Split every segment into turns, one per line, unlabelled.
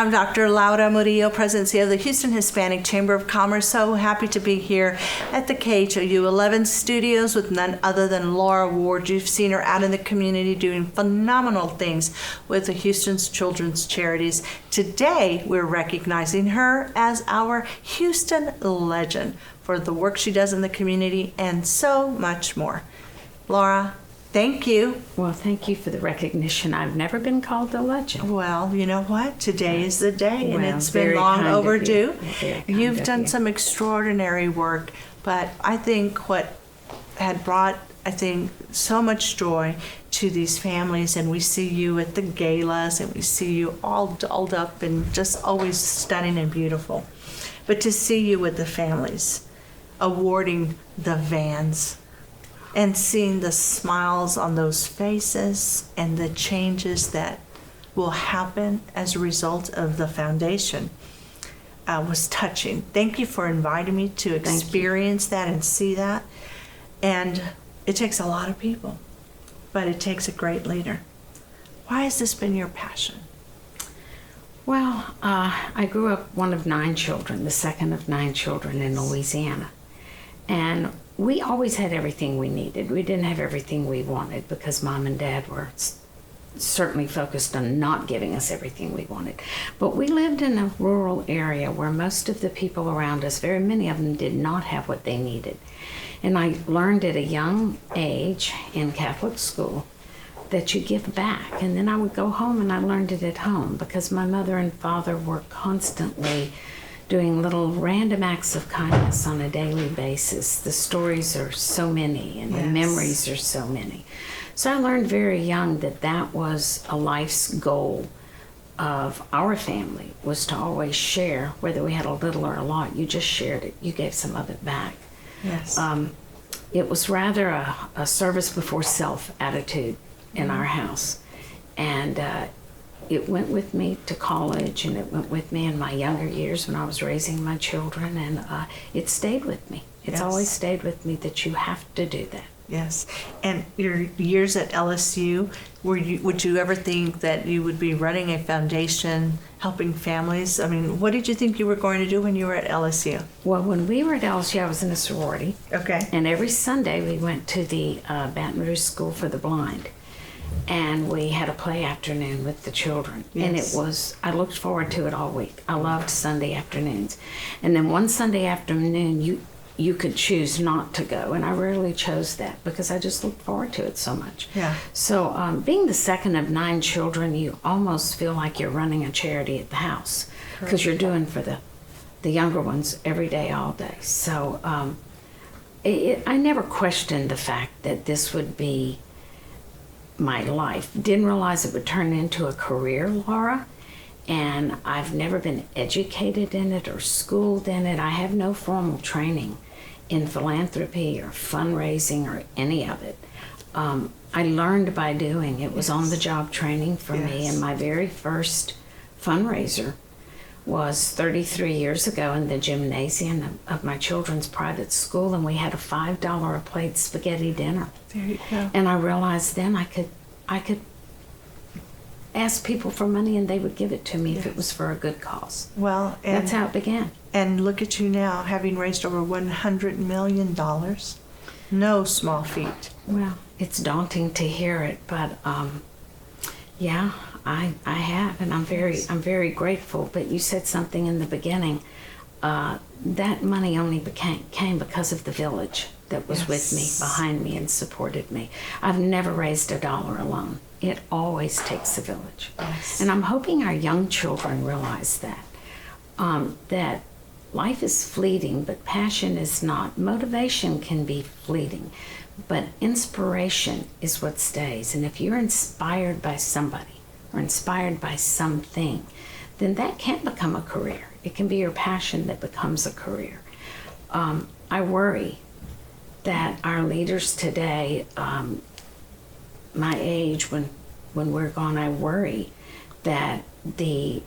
I'm Dr. Laura Murillo, President of the Houston Hispanic Chamber of Commerce. So happy to be here at the KHOU 11 studios with none other than Laura Ward. You've seen her out in the community doing phenomenal things with the Houston's Children's Charities. Today, we're recognizing her as our Houston legend for the work she does in the community and so much more. Laura, thank you.
Well, thank you for the recognition. I've never been called a legend.
Well, you know what? Today is the day, and
Well,
it's been
very
long
kind of
overdue.
you. Very kind
You've
of
done
you.
some extraordinary work, but I think what had brought, so much joy to these families, and we see you at the galas, and we see you all dolled up and just always stunning and beautiful. But to see you with the families, awarding the vans, and seeing the smiles on those faces and the changes that will happen as a result of the foundation was touching. Thank you for inviting me to experience that and see that. And it takes a lot of people, but it takes a great leader. Why has this been your passion?
Well, I grew up one of 9 children, the second of 9 children in Louisiana. And we always had everything we needed. We didn't have everything we wanted because Mom and Dad were certainly focused on not giving us everything we wanted. But we lived in a rural area where most of the people around us, very many of them, did not have what they needed. And I learned at a young age in Catholic school that you give back. And then I would go home and I learned it at home because my mother and father were constantly doing little random acts of kindness on a daily basis. The stories are so many and the memories are so many. So I learned very young that that was a life's goal of our family, was to always share, whether we had a little or a lot. You just shared it. You gave some of it back.
Yes.
It was rather a service before self attitude in our house. And it went with me to college, and it went with me in my younger years when I was raising my children, and it stayed with me. It's always stayed with me that you have to do that.
Yes. And your years at LSU, would you ever think that you would be running a foundation, helping families? I mean, what did you think you were going to do when you were at LSU?
Well, when we were at LSU, I was in a sorority.
Okay.
And every Sunday we went to the Baton Rouge School for the Blind. And we had a play afternoon with the children.
Yes.
And it was, I looked forward to it all week. I loved Sunday afternoons. And then one Sunday afternoon, you could choose not to go. And I rarely chose that because I just looked forward to it so much.
Yeah.
So being the second of 9 children, you almost feel like you're running a charity at the house because you're doing for the younger ones every day, all day. So I never questioned the fact that this would be my life. Didn't realize it would turn into a career, Laura, and I've never been educated in it or schooled in it. I have no formal training in philanthropy or fundraising or any of it. I learned by doing. It was on-the-job training for me, and my very first fundraiser was 33 years ago in the gymnasium of my children's private school, and we had a $5 a plate spaghetti dinner.
There you go.
And I realized then I could ask people for money and they would give it to me if it was for a good cause.
Well, and
that's how it began.
And look at you now, having raised over $100 million. No small feat.
Well, it's daunting to hear it, but yeah, I have, and I'm very grateful. But you said something in the beginning. That money only came because of the village that was with me, behind me, and supported me. I've never raised a dollar alone. It always takes a village.
Yes.
And I'm hoping our young children realize that. That life is fleeting, but passion is not. Motivation can be fleeting, but inspiration is what stays. And if you're inspired by somebody or inspired by something, then that can't become a career. It can be your passion that becomes a career. I worry that our leaders today, my age, when we're gone, I worry that the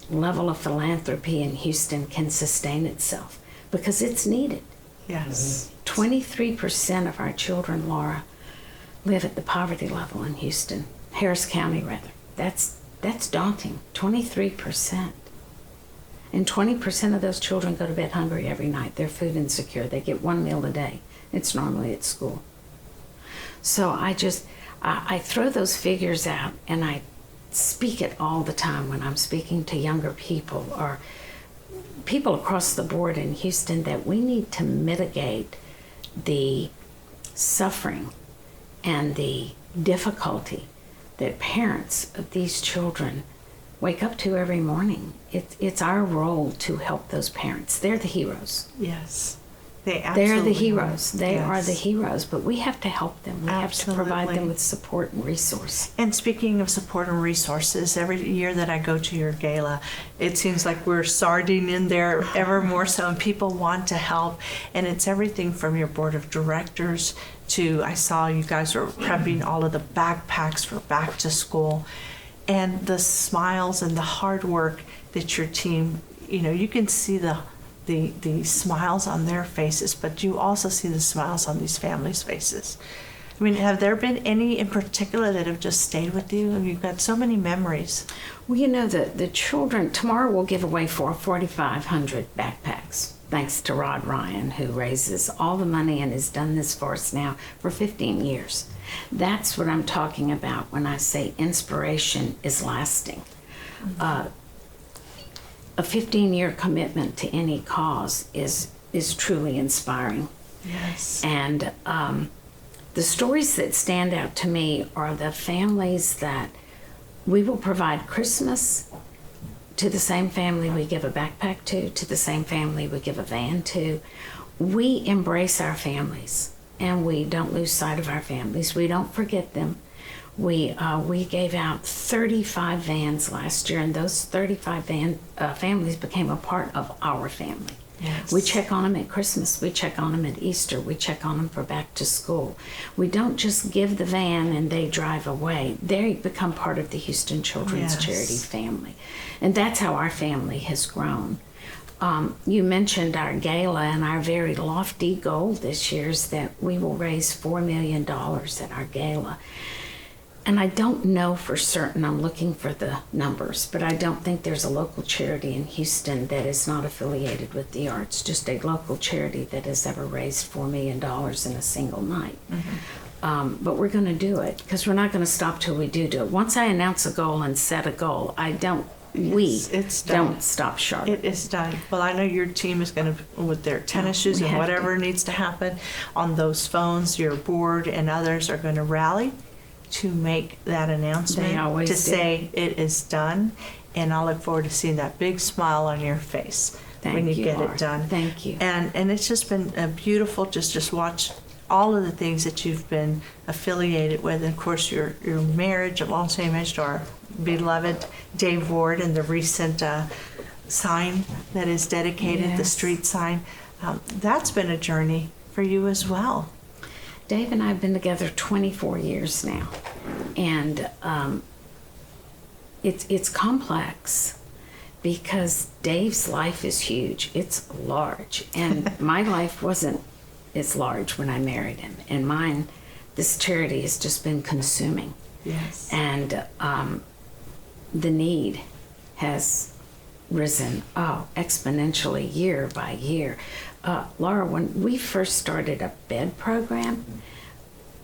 level of philanthropy in Houston can sustain itself because it's needed.
Yes.
23% of our children, Laura, live at the poverty level in Houston, Harris County rather. That's daunting, 23%. And 20% of those children go to bed hungry every night. They're food insecure. They get one meal a day. It's normally at school. So I throw those figures out, and I speak it all the time when I'm speaking to younger people or people across the board in Houston, that we need to mitigate the suffering and the difficulty that parents of these children wake up to every morning. It's our role to help those parents. They're the heroes.
Yes. They're
the heroes. They
Yes.
are the heroes, but we have to help them. We have to provide
Absolutely.
them with support and resource.
And speaking of support and resources, every year that I go to your gala, it seems like we're sardine in there ever more so, and people want to help. And it's everything from your board of directors to, I saw you guys were prepping all of the backpacks for back to school, and the smiles and the hard work that your team, you can see the smiles on their faces, but you also see the smiles on these families' faces. I mean, have there been any in particular that have just stayed with you? I mean, you've got so many memories.
Well, the children, tomorrow we'll give away 4,500 backpacks, thanks to Rod Ryan, who raises all the money and has done this for us now for 15 years. That's what I'm talking about when I say inspiration is lasting. A 15-year commitment to any cause is truly inspiring.
Yes.
And the stories that stand out to me are the families that we will provide Christmas to the same family we give a backpack to the same family we give a van to. We embrace our families, and we don't lose sight of our families. We don't forget them. We gave out 35 vans last year, and those 35 families became a part of our family.
Yes.
We check on them at Christmas. We check on them at Easter. We check on them for back to school. We don't just give the van and they drive away. They become part of the Houston Children's
Yes.
Charity family. And that's how our family has grown. You mentioned our gala, and our very lofty goal this year is that we will raise $4 million at our gala. And I don't know for certain, I'm looking for the numbers, but I don't think there's a local charity in Houston that is not affiliated with the arts, just a local charity that has ever raised $4 million in a single night. Mm-hmm. But we're going to do it, because we're not going to stop till we do it. Once I announce a goal and set a goal,
It's done.
don't stop short.
It is done. Well, I know your team is going to, with their tennis shoes
we
and
have
whatever needs to happen on those phones, your board and others are going to rally to make that announcement,
They always
to
do.
say it is done. And I'll look forward to seeing that big smile on your face when
Thank
you
you,
get
Laura.
it done.
Thank you.
And it's just been beautiful just watch all of the things that you've been affiliated with. And of course, your marriage, a long-standing marriage to our beloved Dave Ward, and the recent sign that is dedicated, the
Yes.
street sign. That's been a journey for you as well.
Dave and I have been together 24 years now, and it's complex because Dave's life is huge. It's large, and my life wasn't as large when I married him, and mine, this charity has just been consuming.
Yes.
And the need has risen exponentially year by year. Laura, when we first started a bed program,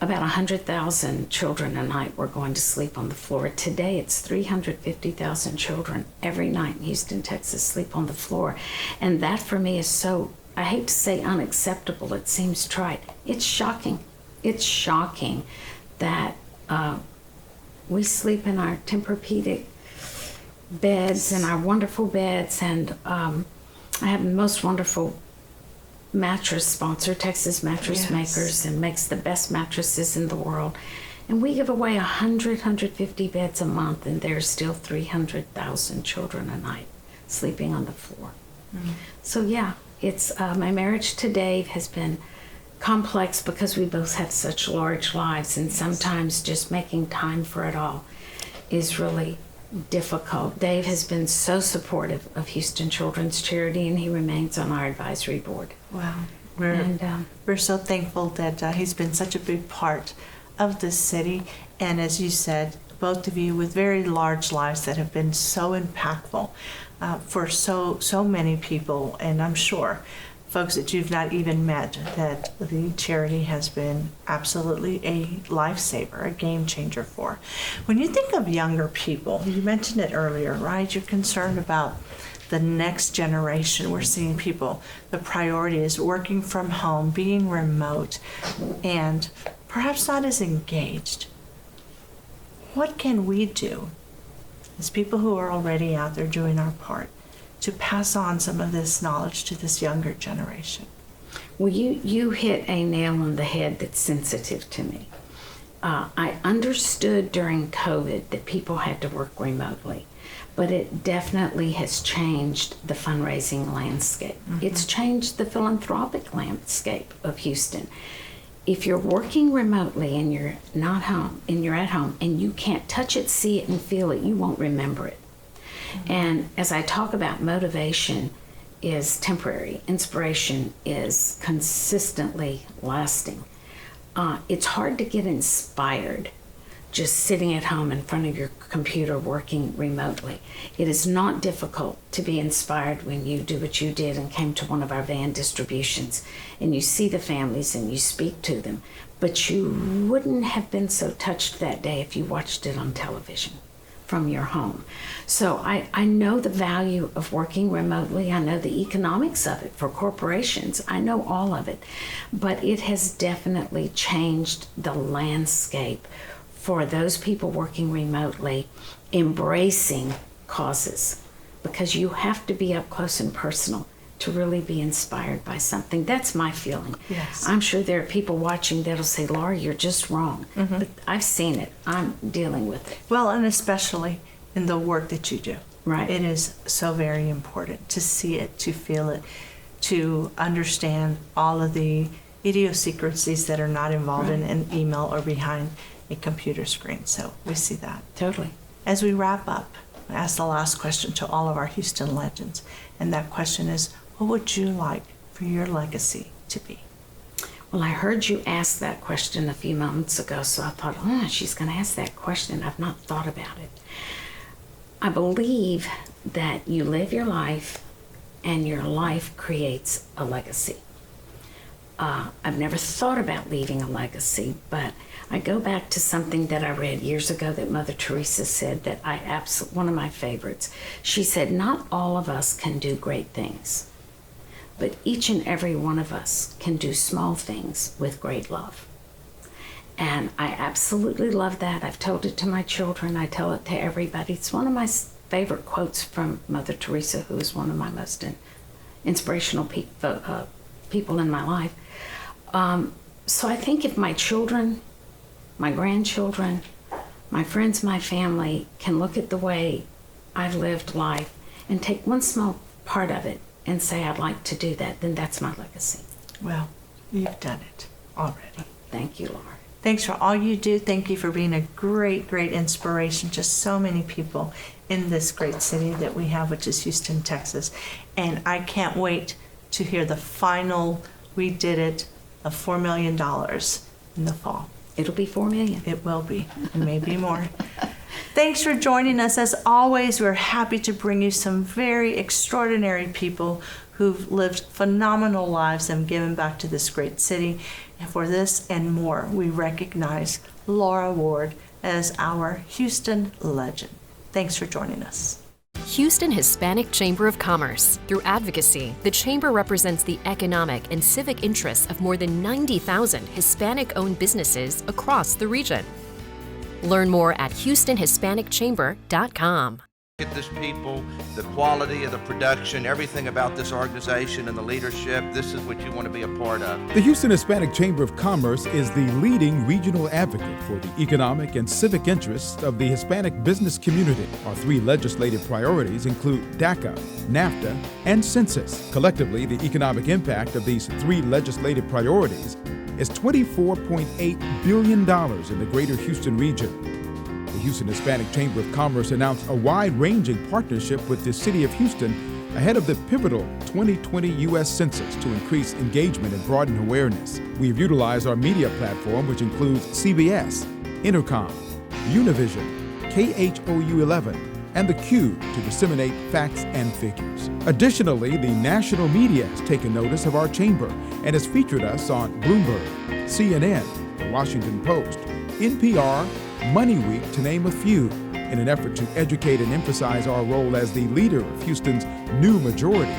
about 100,000 children a night were going to sleep on the floor. Today, it's 350,000 children every night in Houston, Texas, sleep on the floor. And that for me is so, I hate to say unacceptable, it seems trite. It's shocking. It's shocking that we sleep in our Tempur-Pedic beds and our wonderful beds, and I have the most wonderful mattress sponsor, Texas Mattress
Yes.
Makers, and makes the best mattresses in the world. And we give away 150 beds a month, and there's still 300,000 children a night sleeping on the floor. So yeah, it's my marriage to Dave has been complex because we both have such large lives, and sometimes just making time for it all is really difficult. Dave has been so supportive of Houston Children's Charity, and he remains on our advisory board.
Wow. We're so thankful that he's been such a big part of this city. And as you said, both of you with very large lives that have been so impactful for so many people, and I'm sure folks that you've not even met, that the charity has been absolutely a lifesaver, a game changer for. When you think of younger people, you mentioned it earlier, right? You're concerned about the next generation. We're seeing people, the priority is working from home, being remote, and perhaps not as engaged. What can we do as people who are already out there doing our part to pass on some of this knowledge to this younger generation?
Well, you hit a nail on the head that's sensitive to me. I understood during COVID that people had to work remotely, but it definitely has changed the fundraising landscape. It's changed the philanthropic landscape of Houston. If you're working remotely and you're not home, and you're at home, and you can't touch it, see it, and feel it, you won't remember it. And as I talk about, motivation is temporary, inspiration is consistently lasting. It's hard to get inspired just sitting at home in front of your computer working remotely. It is not difficult to be inspired when you do what you did and came to one of our van distributions and you see the families and you speak to them, but you wouldn't have been so touched that day if you watched it on television from your home. So I know the value of working remotely. I know the economics of it for corporations. I know all of it. But it has definitely changed the landscape for those people working remotely, embracing causes, because you have to be up close and personal to really be inspired by something. That's my feeling.
Yes.
I'm sure there are people watching that'll say, Laura, you're just wrong. But I've seen it. I'm dealing with it.
Well, and especially in the work that you do.
Right.
It is so very important to see it, to feel it, to understand all of the idiosyncrasies that are not involved in an email or behind a computer screen. So we see that.
Totally.
As we wrap up, I ask the last question to all of our Houston legends, and that question is, what would you like for your legacy to be?
Well, I heard you ask that question a few moments ago, so I thought, she's going to ask that question. I've not thought about it. I believe that you live your life, and your life creates a legacy. I've never thought about leaving a legacy, but I go back to something that I read years ago that Mother Teresa said that one of my favorites. She said, not all of us can do great things, but each and every one of us can do small things with great love. And I absolutely love that. I've told it to my children. I tell it to everybody. It's one of my favorite quotes from Mother Teresa, who is one of my most inspirational people in my life. So I think if my children, my grandchildren, my friends, my family can look at the way I've lived life and take one small part of it and say, I'd like to do that, then that's my legacy.
Well, you've done it already.
Thank you, Laura.
Thanks for all you do. Thank you for being a great, great inspiration to so many people in this great city that we have, which is Houston, Texas. And I can't wait to hear the final, we did it, of $4 million in the fall.
It'll be $4 million.
It will be, and maybe more. Thanks for joining us. As always, we're happy to bring you some very extraordinary people who've lived phenomenal lives and given back to this great city. And for this and more, we recognize Laura Ward as our Houston legend. Thanks for joining us.
Houston Hispanic Chamber of Commerce. Through advocacy, the Chamber represents the economic and civic interests of more than 90,000 Hispanic-owned businesses across the region. Learn more at HoustonHispanicChamber.com.
At this people, the quality of the production, everything about this organization and the leadership, this is what you want to be a part of.
The Houston Hispanic Chamber of Commerce is the leading regional advocate for the economic and civic interests of the Hispanic business community. Our 3 legislative priorities include DACA, NAFTA, and census. Collectively, the economic impact of these 3 legislative priorities is $24.8 billion in the greater Houston region. The Houston Hispanic Chamber of Commerce announced a wide-ranging partnership with the City of Houston ahead of the pivotal 2020 U.S. Census to increase engagement and broaden awareness. We've utilized our media platform, which includes CBS, Intercom, Univision, KHOU 11, and the Q to disseminate facts and figures. Additionally, the national media has taken notice of our chamber and has featured us on Bloomberg, CNN, The Washington Post, NPR, Money Week, to name a few, in an effort to educate and emphasize our role as the leader of Houston's new majority.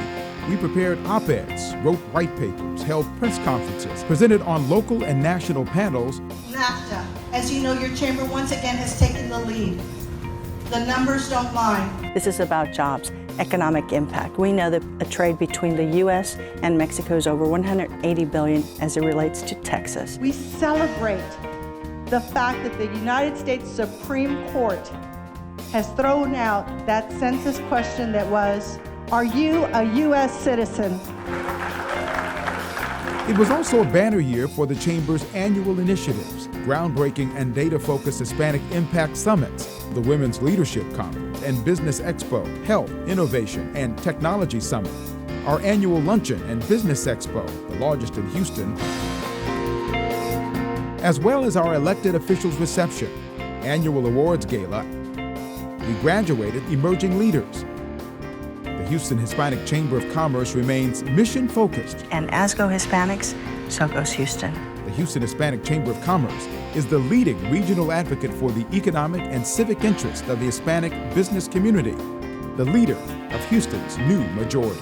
We prepared op-eds, wrote white papers, held press conferences, presented on local and national panels.
NAFTA, as you know, your chamber once again has taken the lead. The numbers don't lie.
This is about jobs, economic impact. We know that a trade between the U.S. and Mexico is over $180 billion as it relates to Texas.
We celebrate the fact that the United States Supreme Court has thrown out that census question that was, are you a U.S. citizen?
It was also a banner year for the Chamber's annual initiatives, groundbreaking and data-focused Hispanic Impact Summits, the Women's Leadership Conference and Business Expo, Health, Innovation, and Technology Summit, our annual luncheon and Business Expo, the largest in Houston, as well as our elected officials reception, annual awards gala. We graduated emerging leaders. The Houston Hispanic Chamber of Commerce remains mission-focused.
And as go Hispanics, so goes Houston.
The Houston Hispanic Chamber of Commerce is the leading regional advocate for the economic and civic interest of the Hispanic business community, the leader of Houston's new majority.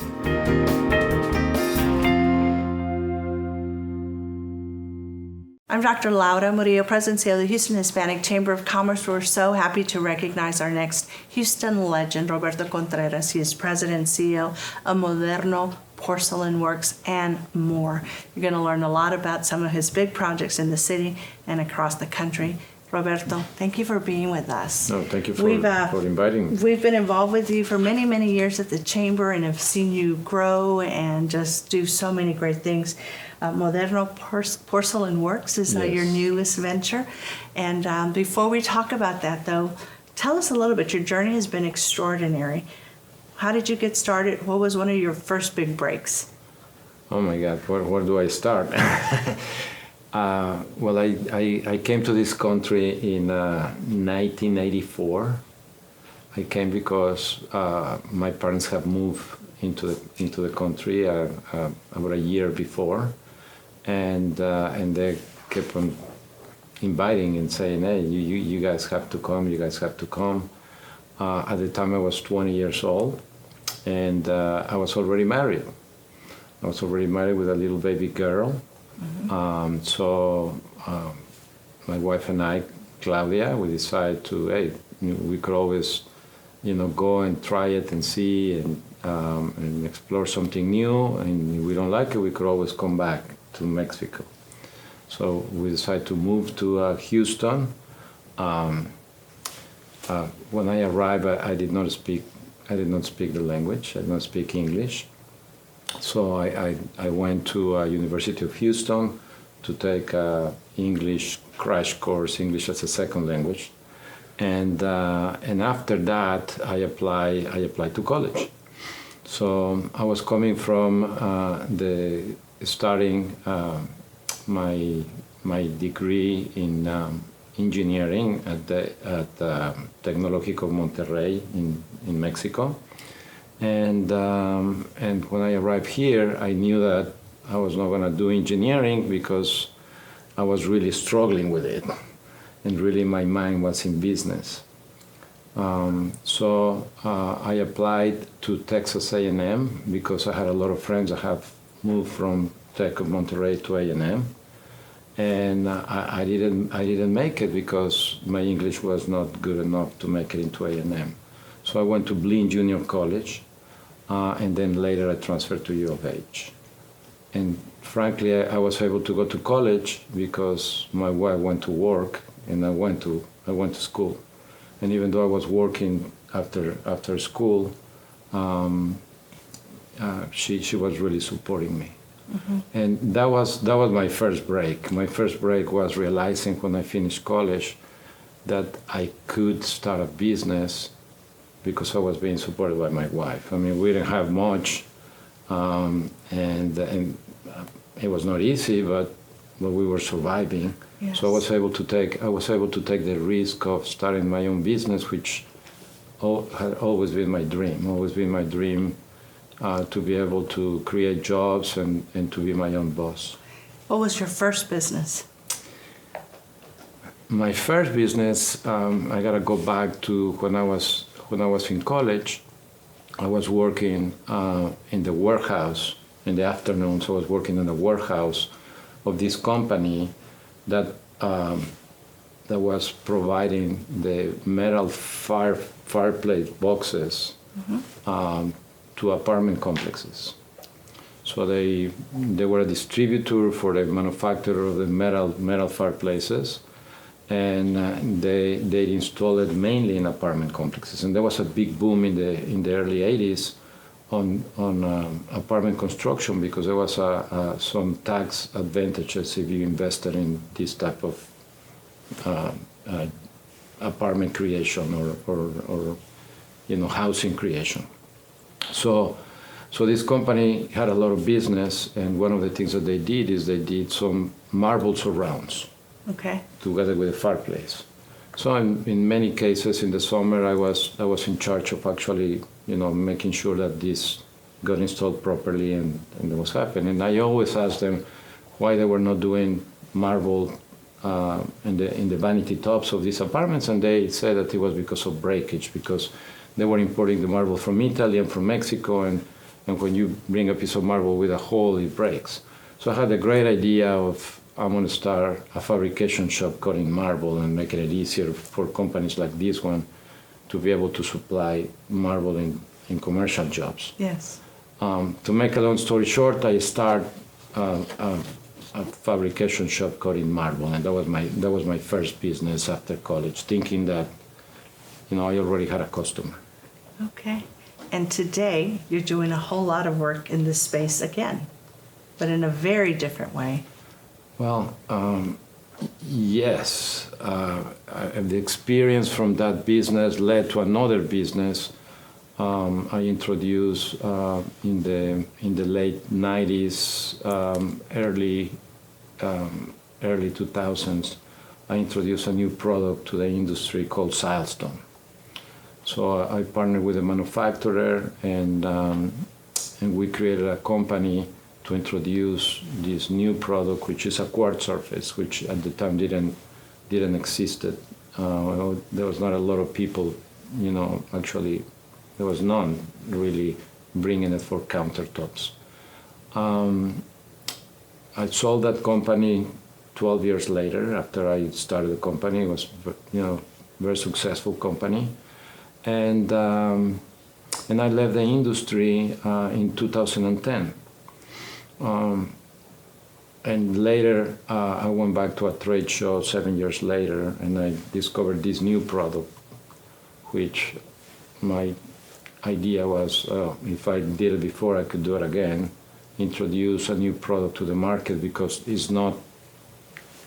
I'm Dr. Laura Murillo, President of the Houston Hispanic Chamber of Commerce. We're so happy to recognize our next Houston legend, Roberto Contreras. He is President and CEO of Moderno, Porcelain Works, and more. You're going to learn a lot about some of his big projects in the city and across the country. Roberto, thank you for being with us.
No, thank you for inviting me.
We've been involved with you for many, many years at the Chamber and have seen you grow and just do so many great things. Moderno Porcelain Works is your newest venture. And before we talk about that, though, tell us a little bit. Your journey has been extraordinary. How did you get started? What was one of your first big breaks?
Oh my God, where do I start? Well, I came to this country in 1984. I came because my parents have moved into the country about a year before, and they kept on inviting and saying, "Hey, you guys have to come. You guys have to come." At the time, I was 20 years old, and I was already married. I was already married with a little baby girl. Mm-hmm. So my wife and I, Claudia, we decided to, hey, we could always, go and try it and see and explore something new. And if we don't like it, we could always come back to Mexico. So we decided to move to Houston. When I arrived, I did not speak the language. I did not speak English. So I went to University of Houston to take English crash course, English as a second language, and after that I applied to college. So I was coming from starting my degree in engineering at Tecnológico Monterrey in Mexico. And when I arrived here, I knew that I was not going to do engineering because I was really struggling with it, and really my mind was in business. So I applied to Texas A&M because I had a lot of friends that have moved from Tech of Monterrey to A&M, and I didn't make it because my English was not good enough to make it into A&M. So I went to Blinn Junior College. And then later I transferred to U of H. And frankly, I was able to go to college because my wife went to work and I went to school. And even though I was working after school, she was really supporting me. Mm-hmm. And that was my first break. My first break was realizing when I finished college that I could start a business because I was being supported by my wife. I mean, we didn't have much, and it was not easy, but we were surviving.
Yes.
So I was able to take the risk of starting my own business, which had always been my dream. To be able to create jobs and to be my own boss.
What was your first business?
My first business, I gotta go back to when I was in college. I was working in the warehouse in the afternoons. I was working in the warehouse of this company that was providing the metal fireplace boxes. To apartment complexes. So they were a distributor for the manufacturer of the metal fireplaces, and they installed it mainly in apartment complexes. And there was a big boom in the early 80s on apartment construction because there was some tax advantages if you invested in this type of apartment creation or housing creation. So this company had a lot of business, and one of the things that they did is they did some marble surrounds.
Okay.
Together with the fireplace. So in many cases in the summer, I was in charge of actually, making sure that this got installed properly and it was happening. And I always asked them why they were not doing marble in the vanity tops of these apartments, and they said that it was because of breakage, because they were importing the marble from Italy and from Mexico, and when you bring a piece of marble with a hole, it breaks. So I had a great idea of, I'm going to start a fabrication shop cutting marble and making it easier for companies like this one to be able to supply marble in commercial jobs.
Yes.
To make a long story short, I started a fabrication shop cutting marble, and that was my first business after college, thinking that I already had a customer.
Okay. And today, you're doing a whole lot of work in this space again, but in a very different way.
Well, yes. The experience from that business led to another business. I introduced in the late 90s, early 2000s, I introduced a new product to the industry called silestone. So I partnered with a manufacturer, and we created a company to introduce this new product, which is a quartz surface, which at the time didn't exist. There was not a lot of people, actually, there was none really bringing it for countertops. I sold that company 12 years later after I started the company. It was, very successful company. And I left the industry in 2010. And later, I went back to a trade show 7 years later, and I discovered this new product, which my idea was, if I did it before, I could do it again, introduce a new product to the market, because it's not,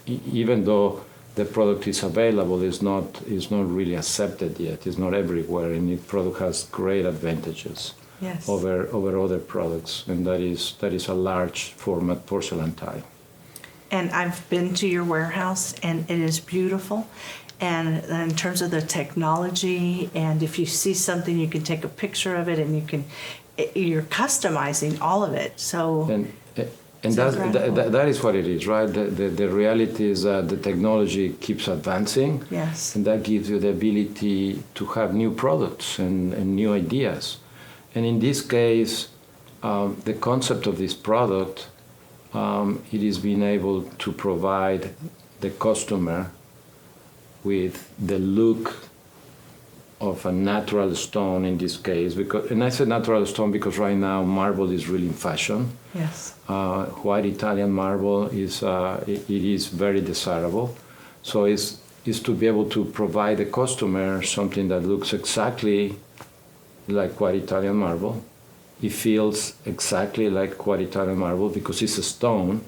even though the product is available, it's not really accepted yet. It's not everywhere, and the product has great advantages.
Yes.
over other products, and that is a large format porcelain tile.
And I've been to your warehouse, and it is beautiful. And in terms of the technology, and if you see something, you can take a picture of it, and you're customizing all of it. So
and that is what it is, right? The reality is that the technology keeps advancing.
Yes.
And that gives you the ability to have new products and new ideas. And in this case, the concept of this product, it is being able to provide the customer with the look of a natural stone in this case. And I say natural stone because right now marble is really in fashion.
Yes.
White Italian marble is very desirable. So it's to be able to provide the customer something that looks exactly like white Italian marble. It feels exactly like white Italian marble because it's a stone,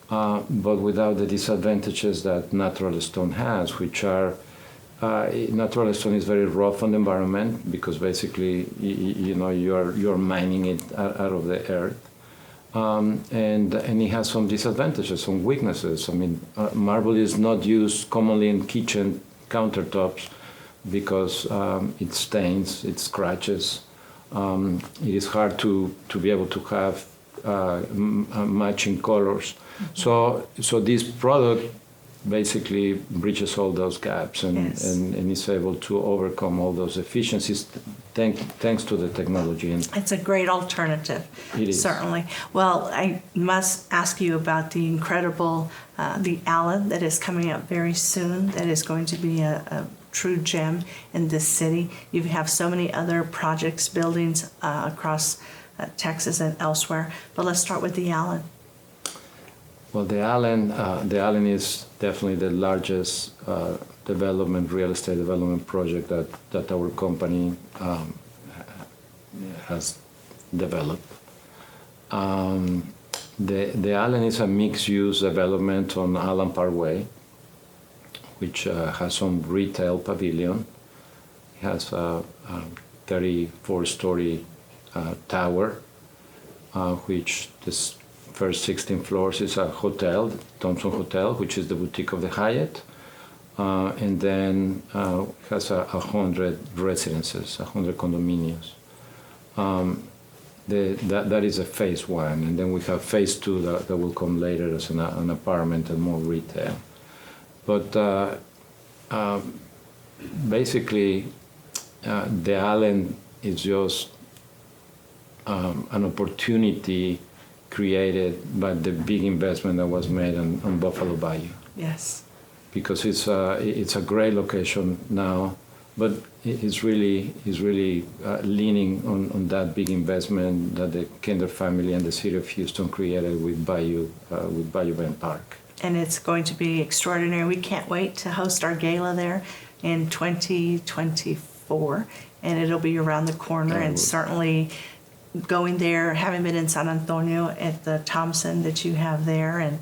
but without the disadvantages that natural stone has, which are, natural stone is very rough on the environment because basically, you're mining it out of the earth. and it has some disadvantages, some weaknesses. I mean, marble is not used commonly in kitchen countertops because it stains, it scratches. It is hard to be able to have matching colors. So this product basically bridges all those gaps and is able to overcome all those efficiencies thanks to the technology. And
it's a great alternative.
It is.
Certainly. Well, I must ask you about the incredible, the Allen that is coming out very soon, that is going to be a true gem in this city. You have so many other projects, buildings across Texas and elsewhere, but let's start with the Allen.
Well, the Allen is definitely the largest real estate development project that our company has developed. The Allen is a mixed-use development on Allen Parkway, which has some retail pavilion. It has a 34-story tower, which this first 16 floors is a hotel, Thompson Hotel, which is the boutique of the Hyatt, and then has 100 residences, 100 condominiums. That is a phase one, and then we have phase two that will come later as an apartment and more retail. But basically, the Allen is just an opportunity created by the big investment that was made on Buffalo Bayou.
Yes. Because
it's a great location now, but it's really leaning on that big investment that the Kinder family and the city of Houston created with Bayou Bend Park.
And it's going to be extraordinary. We can't wait to host our gala there in 2024, and it'll be around the corner. And certainly going there, having been in San Antonio at the Thompson that you have there, and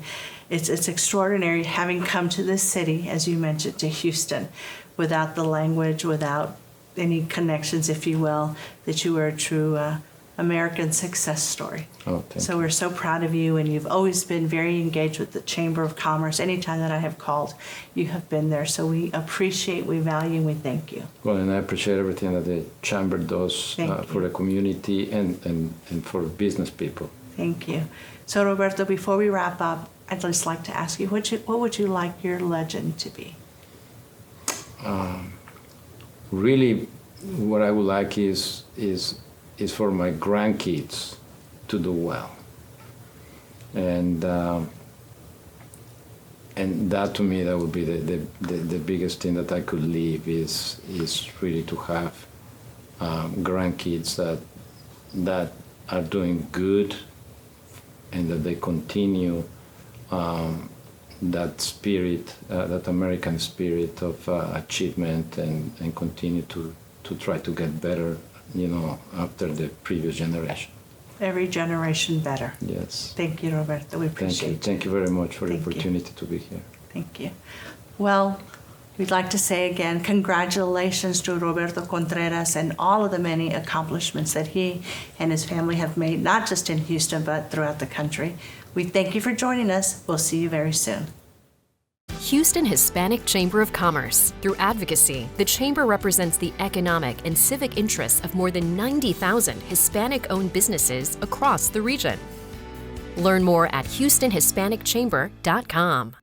it's extraordinary having come to this city, as you mentioned, to Houston, without the language, without any connections, if you will, that you are a true American success story.
Oh,
so we're so proud of you, and you've always been very engaged with the Chamber of Commerce. Anytime that I have called, you have been there. So we appreciate, we value, and we thank you.
Well, and I appreciate everything that the Chamber does for the community and for business people.
Thank you. So Roberto, before we wrap up, I'd just like to ask you, what would you like your legend to be?
Really, what I would like is for my grandkids to do well, and that to me, that would be the biggest thing that I could leave is really to have grandkids that are doing good, and that they continue that spirit, that American spirit of achievement, and continue to try to get better, after the previous generation.
Every generation better.
Yes.
Thank you, Roberto. We appreciate it.
Thank you very much for the opportunity to be here.
Thank you. Well, we'd like to say again, congratulations to Roberto Contreras and all of the many accomplishments that he and his family have made, not just in Houston, but throughout the country. We thank you for joining us. We'll see you very soon.
Houston Hispanic Chamber of Commerce. Through advocacy, the Chamber represents the economic and civic interests of more than 90,000 Hispanic-owned businesses across the region. Learn more at HoustonHispanicChamber.com.